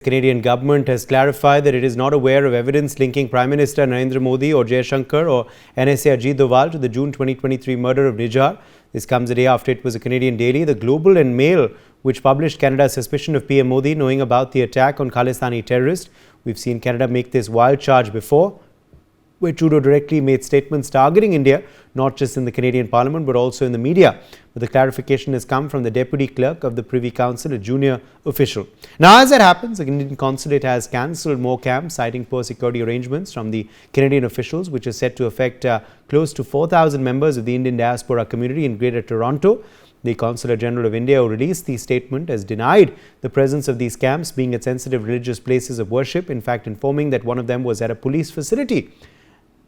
The Canadian government has clarified that it is not aware of evidence linking Prime Minister Narendra Modi or Jaishankar or NSA Ajit Doval to the June 2023 murder of Nijjar. This comes a day after it was a Canadian daily, The Global and Mail, which published Canada's suspicion of PM Modi knowing about the attack on Khalistani terrorists. We've seen Canada make this wild charge before, where Trudeau directly made statements targeting India, not just in the Canadian Parliament but also in the media. But the clarification has come from the Deputy Clerk of the Privy Council, a junior official. Now, as that happens, the Canadian Consulate has cancelled more camps, citing poor security arrangements from the Canadian officials, which is set to affect close to 4,000 members of the Indian diaspora community in Greater Toronto. The Consulate General of India, who released the statement, has denied the presence of these camps being at sensitive religious places of worship, in fact informing that one of them was at a police facility.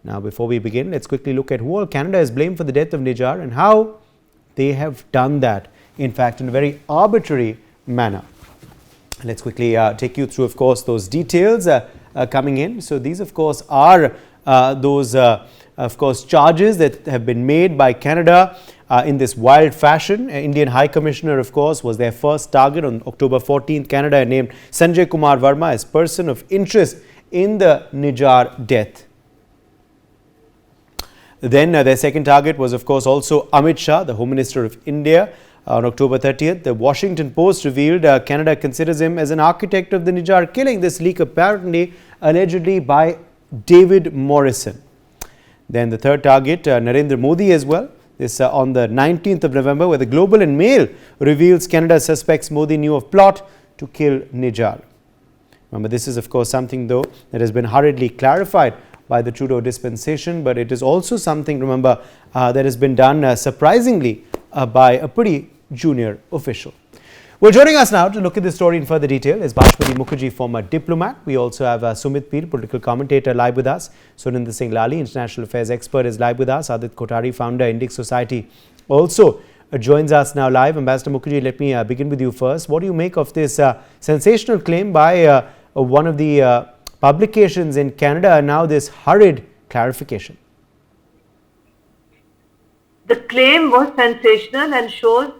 Now, before we begin, let's quickly look at who all Canada has blamed for the death of Nijjar and how they have done that, in fact, in a very arbitrary manner. Let's quickly take you through, of course, those details coming in. So these, of course, are those, of course, charges that have been made by Canada in this wild fashion. Indian High Commissioner, of course, was their first target. On October 14th, Canada named Sanjay Kumar Verma as person of interest in the Nijjar death. Then their second target was, of course, also Amit Shah, the Home Minister of India. On October 30th, the Washington Post revealed Canada considers him as an architect of the Nijjar killing. This leak apparently allegedly by David Morrison. Then the third target, Narendra Modi as well. This on the 19th of November, where the Global and Mail reveals Canada suspects Modi knew of plot to kill Nijjar. Remember, this is, of course, something, though, that has been hurriedly clarified by the Trudeau dispensation, but it is also something, remember, that has been done surprisingly by a pretty junior official. Well, joining us now to look at this story in further detail is Bashpati Mukherjee, former diplomat. We also have Sumit Peer, political commentator, live with us. Surinder Singh Lali, international affairs expert, is live with us. Adit Kothari, founder, Indic Society, also joins us now live. Ambassador Mukherjee, let me begin with you first. What do you make of this sensational claim by one of the publications in Canada and now this hurried clarification? The claim was sensational and shows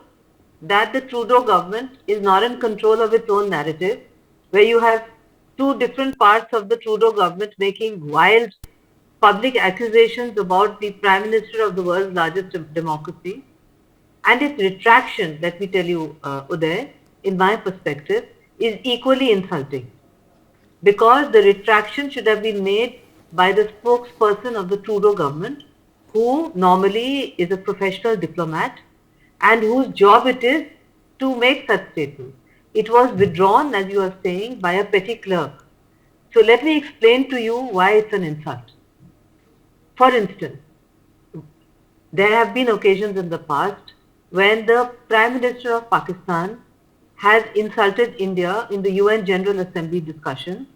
that the Trudeau government is not in control of its own narrative, where you have two different parts of the Trudeau government making wild public accusations about the Prime Minister of the world's largest democracy. And its retraction, let me tell you, Uday, in my perspective, is equally insulting. Because the retraction should have been made by the spokesperson of the Trudeau government, who normally is a professional diplomat and whose job it is to make such statements. It was withdrawn, as you are saying, by a petty clerk. So let me explain to you why it's an insult. For instance, there have been occasions in the past when the Prime Minister of Pakistan has insulted India in the UN General Assembly discussion,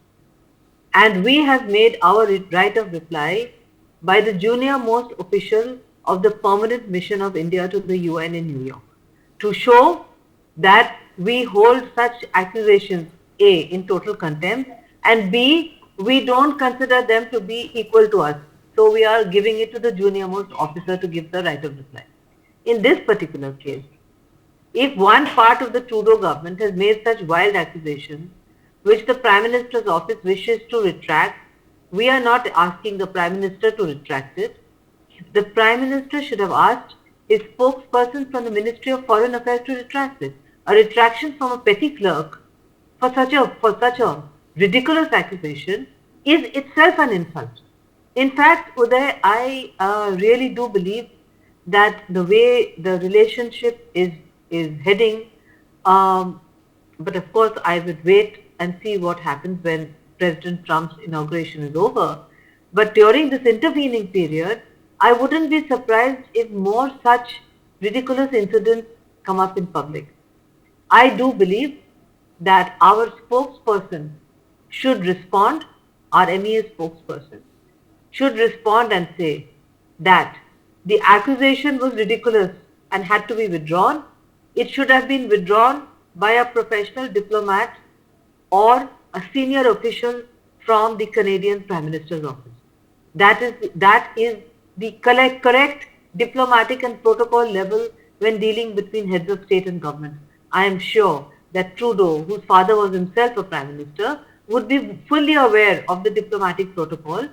and we have made our right of reply by the junior most official of the permanent mission of India to the UN in New York, to show that we hold such accusations, A, in total contempt, and B, we don't consider them to be equal to us. So we are giving it to the junior most officer to give the right of reply. In this particular case, if one part of the Trudeau government has made such wild accusations, which the Prime Minister's office wishes to retract, we are not asking the Prime Minister to retract it. The Prime Minister should have asked his spokesperson from the Ministry of Foreign Affairs to retract it. A retraction from a petty clerk for such a ridiculous accusation is itself an insult. In fact, Uday, I really do believe that the way the relationship is heading, but of course I would wait and see what happens when President Trump's inauguration is over. But during this intervening period, I wouldn't be surprised if more such ridiculous incidents come up in public. I do believe that our spokesperson should respond, our MEA spokesperson, should respond and say that the accusation was ridiculous and had to be withdrawn. It should have been withdrawn by a professional diplomat or a senior official from the Canadian Prime Minister's office. That is the correct diplomatic and protocol level when dealing between heads of state and government. I am sure that Trudeau, whose father was himself a Prime Minister, would be fully aware of the diplomatic protocol.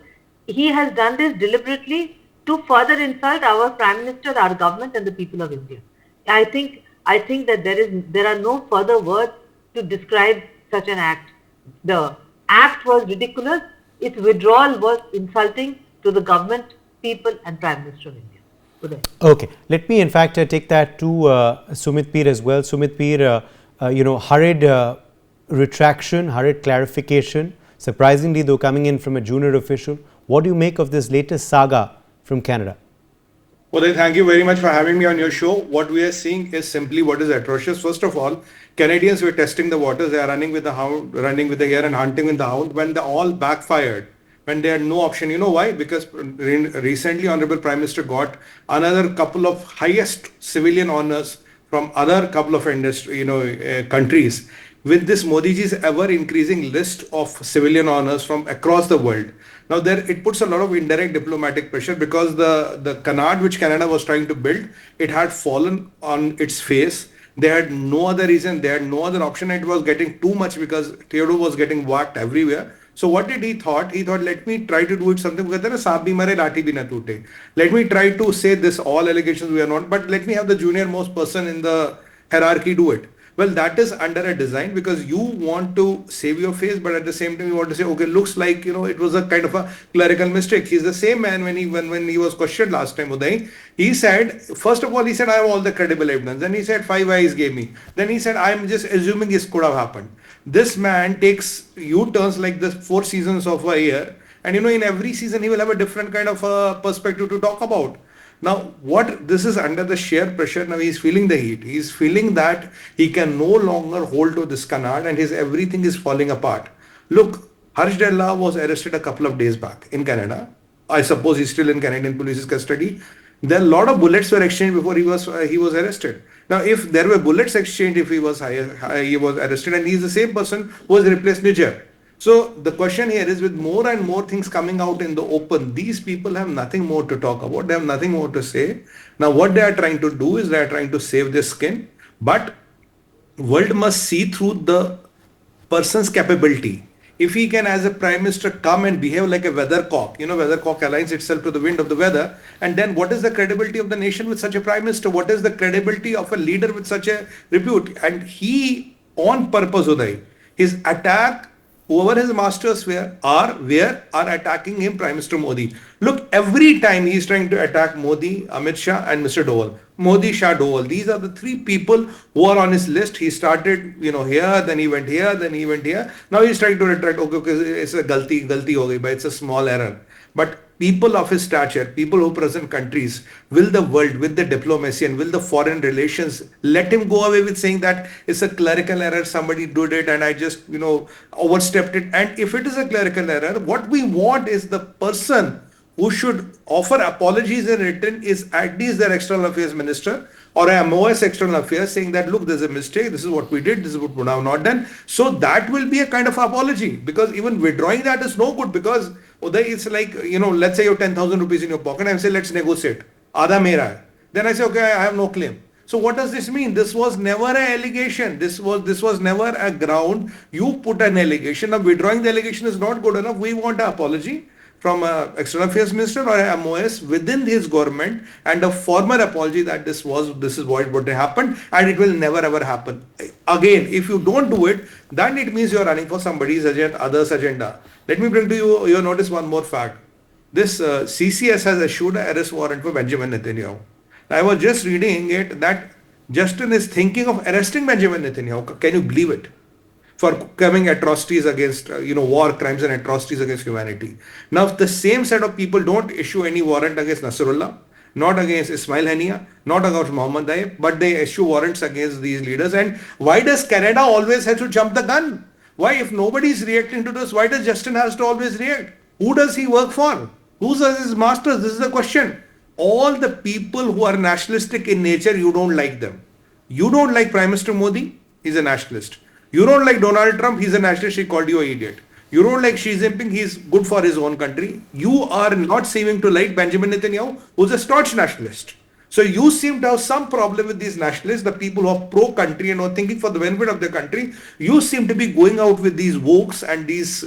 He has done this deliberately to further insult our Prime Minister, our government and the people of India. I think that there are no further words to describe such an act. The act was ridiculous. Its withdrawal was insulting to the government, people and Prime Minister of India. Uday. Okay, let me in fact take that to Sumit Peer as well. Sumit Peer, hurried retraction, hurried clarification, surprisingly though coming in from a junior official. What do you make of this latest saga from Canada? Well, thank you very much for having me on your show. What we are seeing is simply what is atrocious. First of all, Canadians were testing the waters. They are running with the hound, running with the hare and hunting with the hound when they all backfired, when they had no option. You know why? Because recently Honorable Prime Minister got another couple of highest civilian honors from other couple of countries. With this Modi ji's ever increasing list of civilian honors from across the world. Now there it puts a lot of indirect diplomatic pressure because the canard which Canada was trying to build, it had fallen on its face. They had no other reason, they had no other option. It was getting too much because Trudeau was getting whacked everywhere. So what did he thought? He thought, let me try to do it something. Let me try to say this, all allegations we are not, but let me have the junior most person in the hierarchy do it. Well, that is under a design because you want to save your face, but at the same time you want to say, okay, looks like, it was a kind of a clerical mistake. He's the same man when he was questioned last time, Uday. He said, first of all, he said, I have all the credible evidence. Then he said, 5 eyes gave me. Then he said, I'm just assuming this could have happened. This man takes U-turns like this 4 seasons of a year. And in every season, he will have a different kind of a perspective to talk about. Now, this is under the sheer pressure. Now, he's feeling the heat. He's feeling that he can no longer hold to this canard and everything is falling apart. Look, Harsh Della was arrested a couple of days back in Canada. I suppose he's still in Canadian police's custody. There a lot of bullets were exchanged before he was arrested. Now, if there were bullets exchanged, if he was arrested, and he's the same person who has replaced Nijjar. So the question here is, with more and more things coming out in the open, these people have nothing more to talk about. They have nothing more to say. Now what they are trying to do is they are trying to save their skin. But world must see through the person's capability. If he can, as a prime minister, come and behave like a weathercock, weathercock aligns itself to the wind of the weather. And then what is the credibility of the nation with such a prime minister? What is the credibility of a leader with such a repute? And he, on purpose, Uday, his attack, whoever his masters are attacking him, Prime Minister Modi. Look, every time he is trying to attack Modi, Amit Shah and Mr. Doval. Modi, Shah, Doval. These are the 3 people who are on his list. He started, here, then he went here, then he went here. Now he's trying to retract. Okay, it's a galti ho gayi, but it's a small error. But people of his stature, people who present countries, will the world, with the diplomacy and will the foreign relations, let him go away with saying that it's a clerical error, somebody did it and I just, overstepped it. And if it is a clerical error, what we want is the person who should offer apologies in written is at least their external affairs minister or a MOS external affairs, saying that, look, there's a mistake, this is what we did, this is what we have not done. So that will be a kind of apology, because even withdrawing that is no good, because Uday, it's like, let's say you have 10,000 rupees in your pocket and say, let's negotiate. Aadha mera hai. Then I say, okay, I have no claim. So what does this mean? This was never an allegation. This was never a ground. You put an allegation. Now withdrawing the allegation is not good enough. We want an apology from an external affairs minister or a MOS within his government, and a formal apology that this is what happened and it will never ever happen again. If you don't do it, then it means you are running for somebody's other's agenda. Let me bring to your notice one more fact. This CCS has issued an arrest warrant for Benjamin Netanyahu. I was just reading it that Justin is thinking of arresting Benjamin Netanyahu. Can you believe it? For committing atrocities against, war crimes and atrocities against humanity. Now, if the same set of people don't issue any warrant against Nasrullah, not against Ismail Haniya, not against Mohammed Daif, but they issue warrants against these leaders. And why does Canada always have to jump the gun? Why, if nobody is reacting to this, why does Justin has to always react? Who does he work for? Who's his masters? This is the question. All the people who are nationalistic in nature, you don't like them. You don't like Prime Minister Modi, he's a nationalist. You don't like Donald Trump, he's a nationalist, he called you an idiot. You don't like Xi Jinping, he's good for his own country. You are not seeming to like Benjamin Netanyahu, who's a staunch nationalist. So you seem to have some problem with these nationalists, the people who are pro-country and are thinking for the benefit of the country. You seem to be going out with these wokes and these,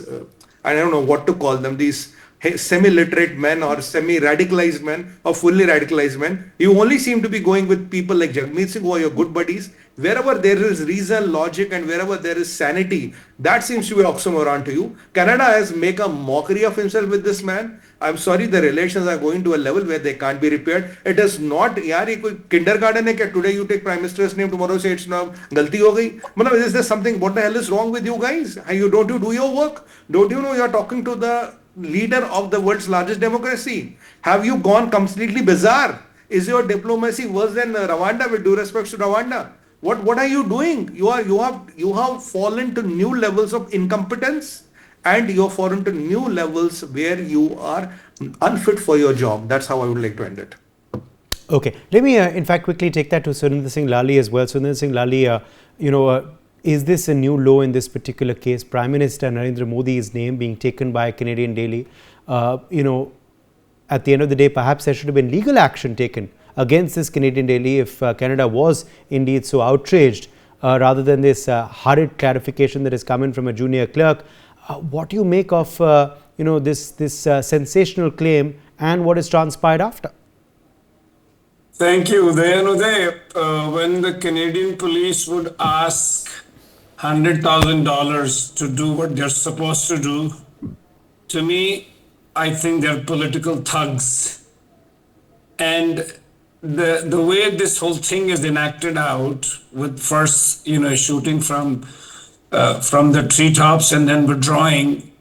I don't know what to call them, these semi-literate men or semi-radicalized men or fully radicalized men. You only seem to be going with people like Jagmeet Singh, who are your good buddies. Wherever there is reason, logic, and wherever there is sanity, that seems to be oxymoron to you. Canada has made a mockery of himself with this man. I'm sorry, the relations are going to a level where they can't be repaired. It is not, yaar, ye koi kindergarten hai kya? Today you take Prime Minister's name, tomorrow say it's now galti ho gayi. Matlab, is there something, what the hell is wrong with you guys? Don't you do your work? Don't you know you're talking to the leader of the world's largest democracy? Have you gone completely bizarre? Is your diplomacy worse than Rwanda, with due respect to Rwanda? What are you doing? You have fallen to new levels of incompetence, and you're fallen to new levels where you are unfit for your job. That's how I would like to end it. Okay, let me in fact quickly take that to Narendra Singh Lali as well. Narendra Singh Lali, is this a new low in this particular case? Prime Minister Narendra Modi's name being taken by a Canadian daily. At the end of the day, perhaps there should have been legal action taken against this Canadian daily if Canada was indeed so outraged, rather than this hurried clarification that has come in from a junior clerk. What do you make of this sensational claim and what has transpired after? Thank you. Uday, when the Canadian police would ask $100,000 to do what they're supposed to do, to me, I think they're political thugs. And the way this whole thing is enacted out, with first shooting from the treetops and then withdrawing,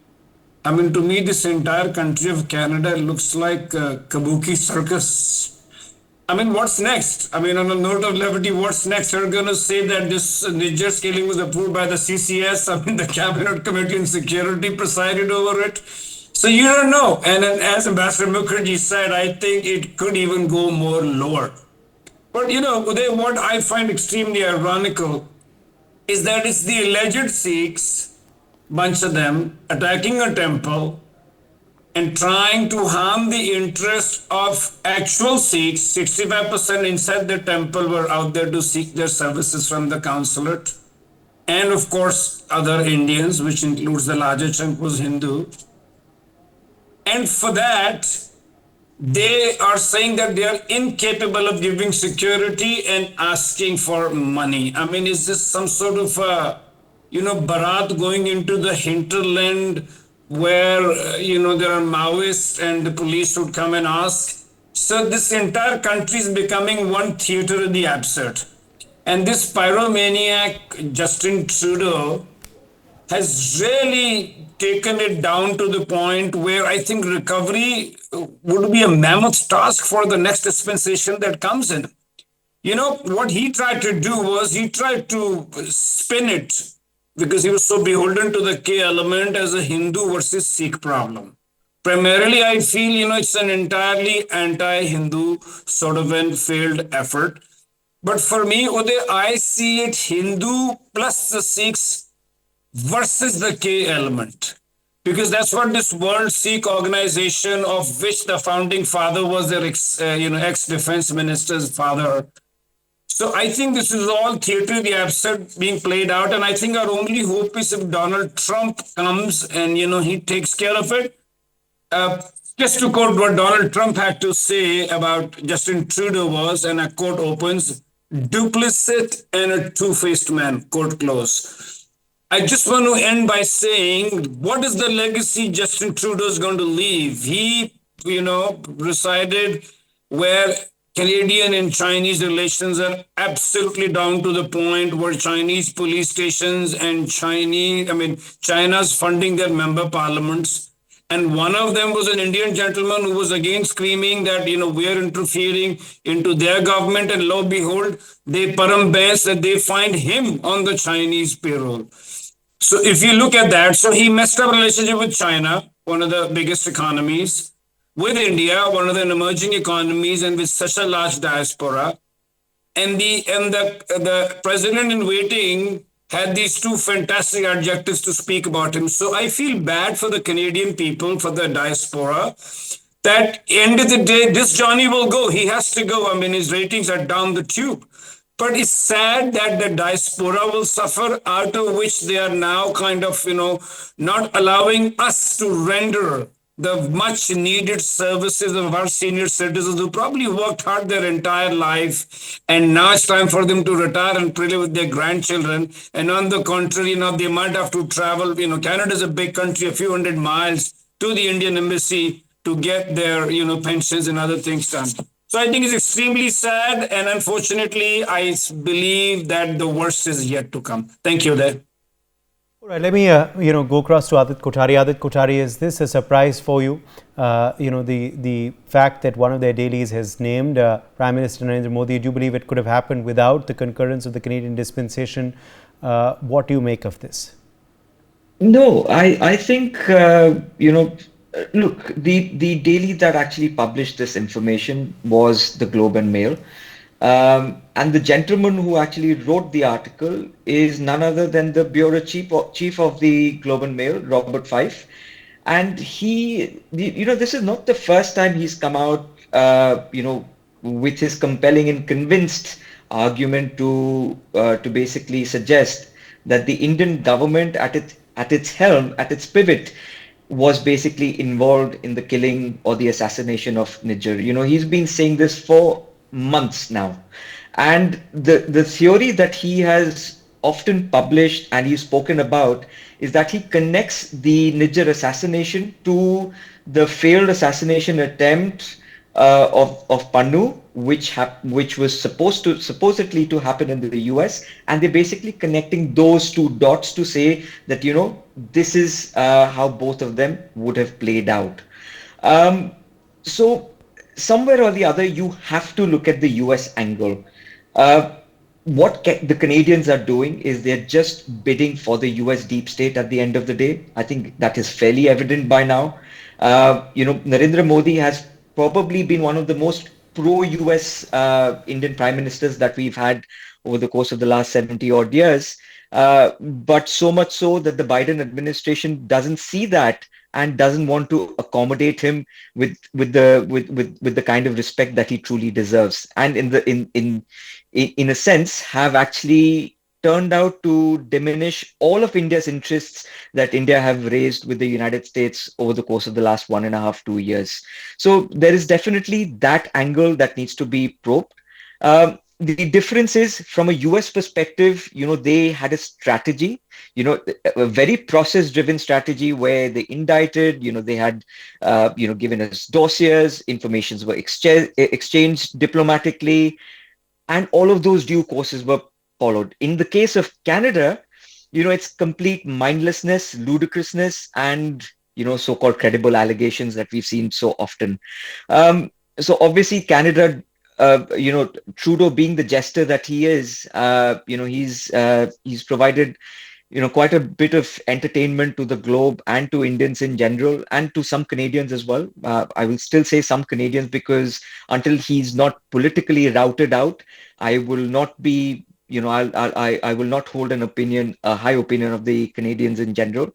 I mean, to me, this entire country of Canada looks like a kabuki circus. I mean, what's next? I mean, on a note of levity, what's next? You're going to say that this Nijjar killing was approved by the CCS. I mean, the Cabinet Committee on Security presided over it. So you don't know. And as Ambassador Mukherjee said, I think it could even go more lower. But, Uday, what I find extremely ironical is that it's the alleged Sikhs, bunch of them, attacking a temple and trying to harm the interest of actual Sikhs. 65% inside the temple were out there to seek their services from the consulate. And of course, other Indians, which includes the larger chunk was Hindu. And for that, they are saying that they are incapable of giving security and asking for money. I mean, is this some sort of, Bharat going into the hinterland where, there are Maoists and the police would come and ask? So this entire country is becoming one theater of the absurd. And this pyromaniac, Justin Trudeau, has really taken it down to the point where I think recovery would be a mammoth task for the next dispensation that comes in. What he tried to do was he tried to spin it, because he was so beholden to the K element, as a Hindu versus Sikh problem. Primarily, I feel, it's an entirely anti-Hindu sort of a failed effort. But for me, Uday, I see it Hindu plus the Sikhs versus the K element. Because that's what this World Sikh organization, of which the founding father was their ex-defense minister's father. So I think this is all theater, the absurd being played out. And I think our only hope is if Donald Trump comes and, he takes care of it. Just to quote what Donald Trump had to say about Justin Trudeau was, and a quote opens, duplicit and a two-faced man, quote close. I just want to end by saying, what is the legacy Justin Trudeau is going to leave? He, resided where Canadian and Chinese relations are absolutely down to the point where Chinese police stations and China's funding their member parliaments. And one of them was an Indian gentleman who was again screaming that, we are interfering into their government. And lo and behold, they parambans that they find him on the Chinese payroll. So if you look at that, so he messed up relationship with China, one of the biggest economies, with India, one of the emerging economies, and with such a large diaspora. And the president in waiting had these two fantastic adjectives to speak about him. So I feel bad for the Canadian people, for the diaspora, that end of the day, this Johnny will go. He has to go. I mean, his ratings are down the tube. But it's sad that the diaspora will suffer, out of which they are now kind of, not allowing us to render the much needed services of our senior citizens who probably worked hard their entire life. And now it's time for them to retire and play with their grandchildren. And on the contrary, they might have to travel. Canada is a big country, a few hundred miles to the Indian embassy to get their, pensions and other things done. So I think it's extremely sad, and unfortunately, I believe that the worst is yet to come. Thank you, there. All right, let me go across to Adit Kothari. Adit Kothari, is this a surprise for you? The fact that one of their dailies has named Prime Minister Narendra Modi. Do you believe it could have happened without the concurrence of the Canadian dispensation? What do you make of this? No, I think look, the daily that actually published this information was the Globe and Mail. And the gentleman who actually wrote the article is none other than the bureau chief of the Globe and Mail, Robert Fife. And this is not the first time he's come out, with his compelling and convinced argument to basically suggest that the Indian government at its helm, at its pivot, was basically involved in the killing or the assassination of Nijjar. He's been saying this for months now. And the theory that he has often published and he's spoken about is that he connects the Nijjar assassination to the failed assassination attempt of Pannu, which was supposedly to happen in the US, and they're basically connecting those two dots to say that this is how both of them would have played out. So somewhere or the other, you have to look at the US angle. What the Canadians are doing is they're just bidding for the US deep state at the end of the day. I think that is fairly evident by now. Narendra Modi has probably been one of the most pro-US Indian prime ministers that we've had over the course of the last 70 odd years. But so much so that the Biden administration doesn't see that and doesn't want to accommodate him with the kind of respect that he truly deserves, and in a sense have actually turned out to diminish all of India's interests that India have raised with the United States over the course of the last 1.5, 2 years. So there is definitely that angle that needs to be probed. The difference is, from a US perspective, they had a strategy, a very process-driven strategy where they indicted, they had, given us dossiers, informations were exchanged diplomatically, and all of those due courses were followed. In the case of Canada, it's complete mindlessness, ludicrousness, and, so-called credible allegations that we've seen so often. So obviously Canada, Trudeau being the jester that he is, he's provided, quite a bit of entertainment to the globe and to Indians in general and to some Canadians as well. I will still say some Canadians, because until he's not politically routed out, I will not be, I will not hold an opinion, a high opinion of the Canadians in general.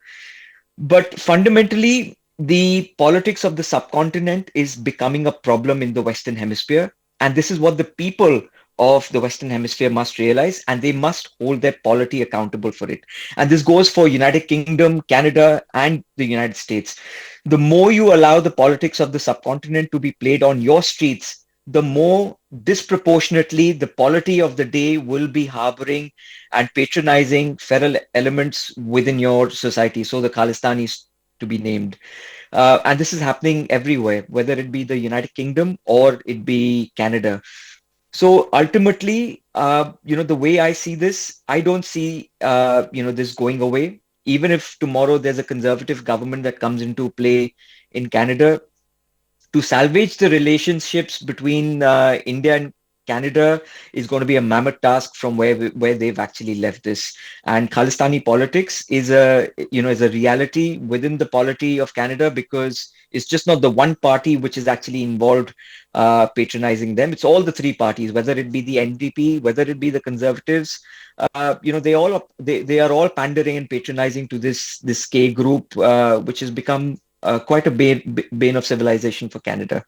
But fundamentally, the politics of the subcontinent is becoming a problem in the Western Hemisphere. And this is what the people of the Western Hemisphere must realize, and they must hold their polity accountable for it. And this goes for United Kingdom, Canada, and the United States. The more you allow the politics of the subcontinent to be played on your streets, the more disproportionately the polity of the day will be harboring and patronizing feral elements within your society. So the Khalistanis, to be named. And this is happening everywhere, whether it be the United Kingdom or it be Canada. So ultimately, the way I see this, I don't see, this going away. Even if tomorrow there's a conservative government that comes into play in Canada, to salvage the relationships between India and Canada is going to be a mammoth task from where they've actually left this. And Khalistani politics is a reality within the polity of Canada, because it's just not the one party which is actually involved patronizing them. It's all the three parties, whether it be the NDP, whether it be the Conservatives. They are all pandering and patronizing to this K group, which has become quite a bane of civilization for Canada.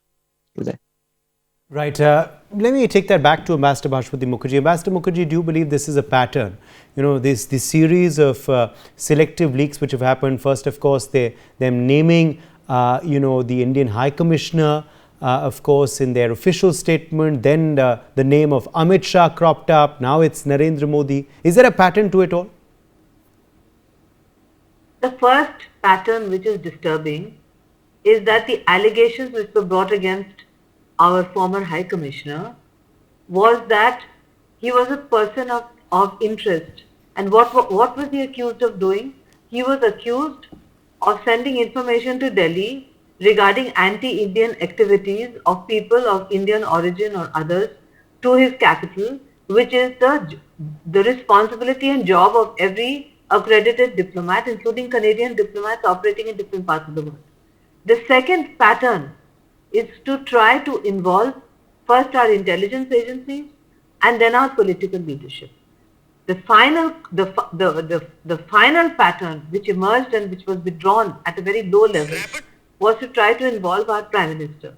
Right. Let me take that back to Ambassador Bhashpati Mukherjee. Ambassador Mukherjee, do you believe this is a pattern? You know, this series of selective leaks which have happened. First, of course, them naming, the Indian High Commissioner, of course, in their official statement. Then the name of Amit Shah cropped up. Now it's Narendra Modi. Is there a pattern to it all? The first pattern which is disturbing is that the allegations which were brought against our former High Commissioner was that he was a person of interest. And what was he accused of doing? He was accused of sending information to Delhi regarding anti-Indian activities of people of Indian origin or others to his capital, which is the responsibility and job of every accredited diplomat, including Canadian diplomats operating in different parts of the world. The second pattern is to try to involve first our intelligence agencies and then our political leadership. The final pattern which emerged and which was withdrawn at a very low level was to try to involve our Prime Minister,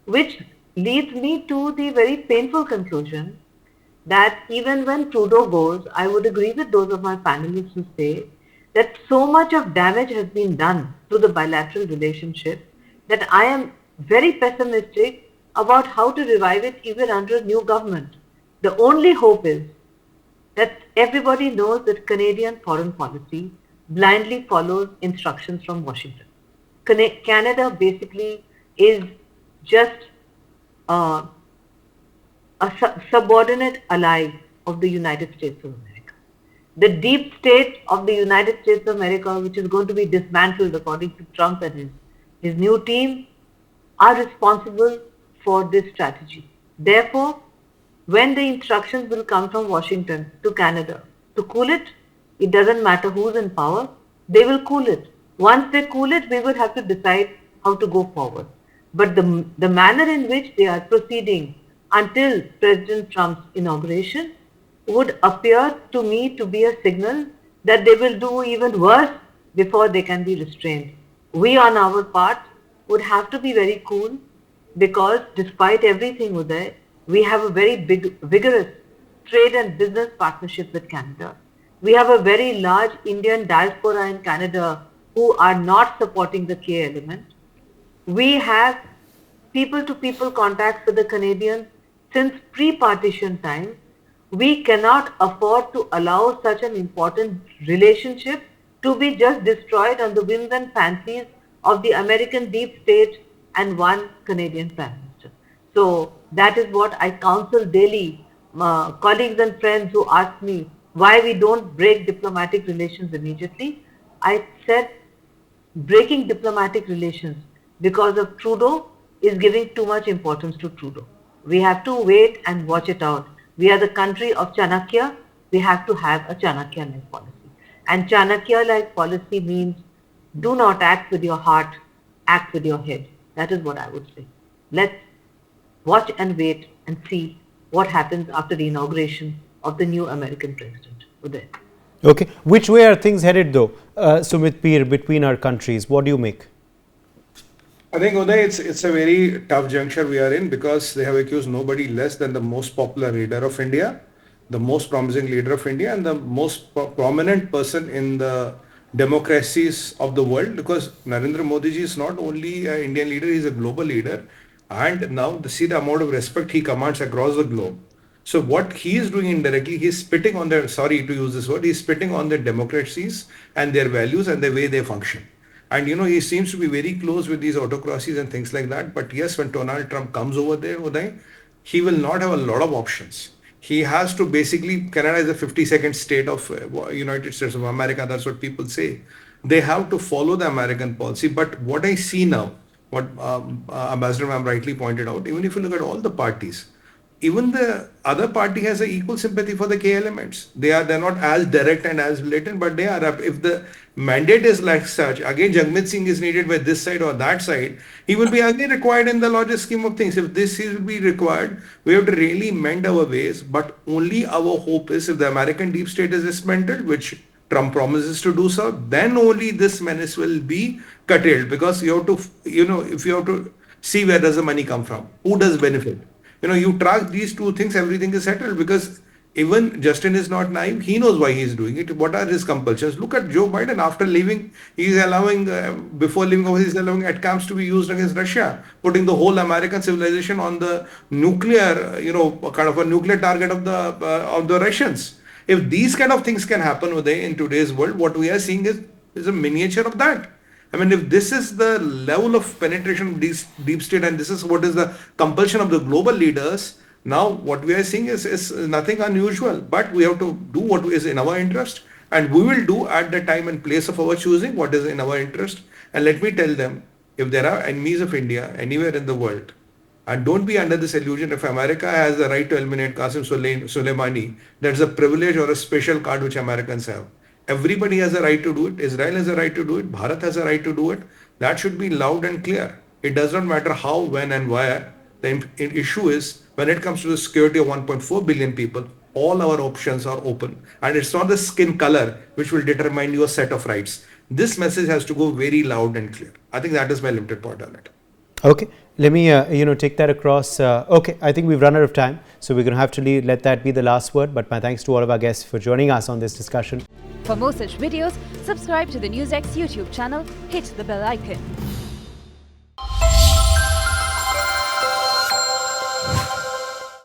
which leads me to the very painful conclusion that even when Trudeau goes, I would agree with those of my panelists who say that so much of damage has been done to the bilateral relationship that I am very pessimistic about how to revive it even under a new government. The only hope is that everybody knows that Canadian foreign policy blindly follows instructions from Washington. Canada basically is just a subordinate ally of the United States of America. The deep state of the United States of America, which is going to be dismantled according to Trump and his new team, are responsible for this strategy. Therefore, when the instructions will come from Washington to Canada to cool it, it doesn't matter who's in power, they will cool it. Once they cool it, we will have to decide how to go forward. But the manner in which they are proceeding until President Trump's inauguration would appear to me to be a signal that they will do even worse before they can be restrained. We on our part would have to be very cool because despite everything, Uday, we have a very vigorous trade and business partnership with Canada. We have a very large Indian diaspora in Canada who are not supporting the K element. We have people-to-people contacts with the Canadians since pre-partition times. We cannot afford to allow such an important relationship to be just destroyed on the whims and fancies of the American deep state and one Canadian Prime Minister. So that is what I counsel daily colleagues and friends who ask me why we don't break diplomatic relations immediately. I said breaking diplomatic relations because of Trudeau is giving too much importance to Trudeau. We have to wait and watch it out. We are the country of Chanakya. We have to have a Chanakya-like policy. And Chanakya-like policy means do not act with your heart, act with your head. That is what I would say. Let's watch and wait and see what happens after the inauguration of the new American president. Uday. Okay. Which way are things headed though, Sumit Peer, between our countries? What do you make? I think, Uday, it's a very tough juncture we are in because they have accused nobody less than the most popular leader of India, the most promising leader of India, and the most prominent person in the democracies of the world, because Narendra Modi ji is not only an Indian leader, he is a global leader. And now see the amount of respect he commands across the globe. So what he is doing indirectly, he is spitting on their, sorry to use this word, he is spitting on their democracies and their values and the way they function. And he seems to be very close with these autocracies and things like that. But yes, when Donald Trump comes over there, Uday, he will not have a lot of options. He has to basically, Canada is a 52nd state of United States of America. That's what people say. They have to follow the American policy. But what I see now, what Ambassador Ma'am rightly pointed out, even if you look at all the parties, even the other party has an equal sympathy for the K elements. They're not as direct and as blatant, but they are. If the mandate is like such, again Jagmeet Singh is needed by this side or that side, he will be again required in the larger scheme of things. If this will be required, we have to really mend our ways. But only our hope is if the American deep state is dismantled, which Trump promises to do so, then only this menace will be curtailed, because you have to, if you have to see where does the money come from, who does benefit. You track these two things, everything is settled, because even Justin is not naive. He knows why he is doing it. What are his compulsions? Look at Joe Biden. After leaving, he is allowing, before leaving office, he is allowing ATACMS to be used against Russia, putting the whole American civilization on the nuclear, kind of a nuclear target of the Russians. If these kind of things can happen in today's world, what we are seeing is a miniature of that. I mean, if this is the level of penetration of deep state, and this is what is the compulsion of the global leaders, now what we are seeing is nothing unusual, but we have to do what is in our interest, and we will do at the time and place of our choosing what is in our interest. And let me tell them, if there are enemies of India anywhere in the world, and don't be under this illusion, if America has the right to eliminate Qasem Soleimani, that's a privilege or a special card which Americans have. Everybody has a right to do it. Israel has a right to do it. Bharat has a right to do it. That should be loud and clear. It does not matter how, when and where. The issue is, when it comes to the security of 1.4 billion people, all our options are open. And it's not the skin color which will determine your set of rights. This message has to go very loud and clear. I think that is my limited point on it. Okay, let me take that across. Okay, I think we've run out of time, so we're going to have to let that be the last word. But my thanks to all of our guests for joining us on this discussion. For more such videos, subscribe to the Newsx YouTube channel, hit the bell icon.